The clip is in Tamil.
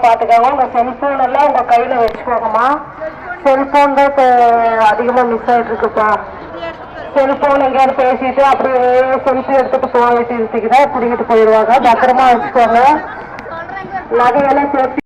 பாத்துக்கோங்க. உங்க செல்போன் எல்லாம் உங்க கையில வச்சுக்கோங்கம்மா. செல்போன் தான் அதிகமா மிஸ் ஆயிட்டு இருக்குப்பா. செல்போன் எங்கேயாவது பேசிட்டு அப்படியே செல்ஃபி எடுத்துட்டு போக வேண்டியதுக்குதான் பிடிக்கிட்டு போயிடுவாங்க. பத்திரமா வச்சுக்கோங்க. நகையெல்லாம் சேர்த்து